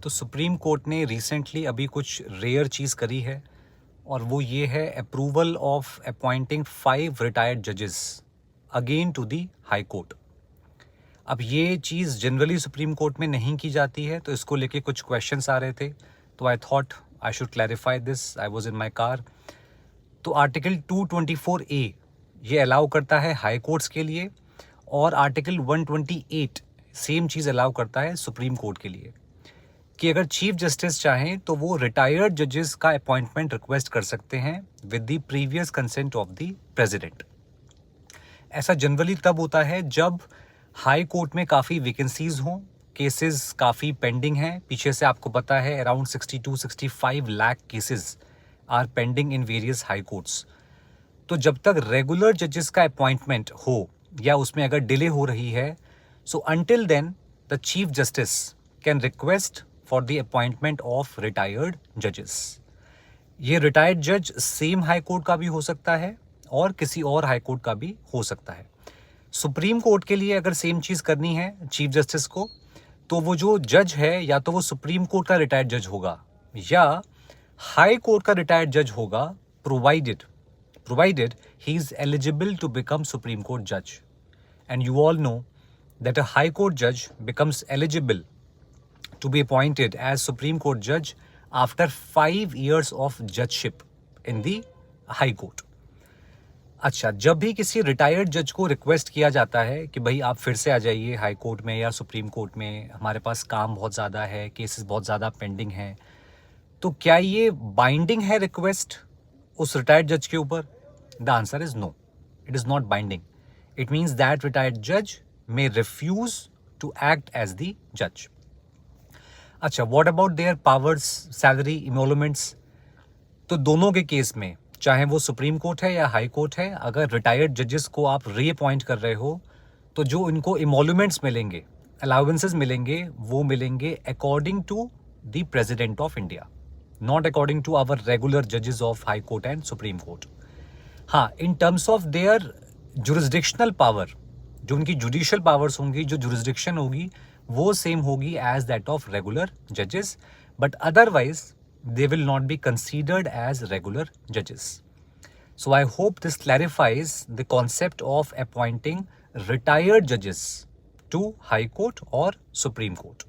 तो supreme court ने recently अभी कुछ रेयर चीज़ करी है और वो ये है अप्रूवल ऑफ अपॉइंटिंग 5 रिटायर्ड जजेस again to the high court. अब ये चीज़ जनरली सुप्रीम कोर्ट में नहीं की जाती है, तो इसको लेके कुछ क्वेश्चंस आ रहे थे, तो I thought I should clarify this. I was in my car. तो आर्टिकल 224A ये अलाउ करता है हाई कोर्ट्स के लिए, और आर्टिकल 128 सेम चीज़ अलाउ करता है सुप्रीम कोर्ट के लिए कि अगर चीफ जस्टिस चाहें तो वो रिटायर्ड जजेस का अपॉइंटमेंट रिक्वेस्ट कर सकते हैं with the previous consent of the president. ऐसा जनरली तब होता है जब हाई कोर्ट में काफ़ी वैकेंसीज हों, केसेस काफ़ी पेंडिंग हैं। पीछे से आपको पता है around 62-65 lakh cases are pending in various high courts. तो जब तक रेगुलर जजेस का अपॉइंटमेंट हो या उसमें अगर डिले हो रही है, so until then the chief justice can request for the appointment of retired जजेस। ये रिटायर्ड जज सेम हाई कोर्ट का भी हो सकता है और किसी और हाई कोर्ट का भी हो सकता है। सुप्रीम कोर्ट के लिए अगर सेम चीज़ करनी है चीफ जस्टिस को, तो वो जो जज है या तो वो सुप्रीम कोर्ट का रिटायर्ड जज होगा या हाई कोर्ट का रिटायर्ड जज होगा, provided he is eligible to become Supreme Court judge. And you all know that a High Court judge becomes eligible to be appointed as Supreme Court judge after 5 years of judgeship in the High Court. अच्छा, जब भी किसी retired जज को request किया जाता है कि भाई आप फिर से आ जाइए हाई कोर्ट में या सुप्रीम कोर्ट में, हमारे पास काम बहुत ज़्यादा है, केसेस बहुत ज़्यादा पेंडिंग हैं, तो क्या ये बाइंडिंग है रिक्वेस्ट उस रिटायर्ड जज के ऊपर? The answer is no. It is not binding. It means that retired judge may refuse to act as the judge. अच्छा, what about their powers, salary, emoluments? तो दोनों के केस में, चाहे वो सुप्रीम कोर्ट है या हाई कोर्ट है, अगर रिटायर्ड जजेस को आप रीअपॉइंट कर रहे हो, तो जो इनको इमोल्यूमेंट्स मिलेंगे, अलाउंसेस मिलेंगे, वो मिलेंगे according to the president of India, not according to our regular जजेस of high court and supreme court. हाँ, in terms of their jurisdictional power, जो उनकी जुडिशियल पावर्स होंगी, जो जुरिस्डिक्शन होगी, वो सेम होगी एज दैट ऑफ रेगुलर जजेस, but otherwise they will not be considered as regular judges. So I hope this clarifies the concept of appointing retired judges to High Court or Supreme Court.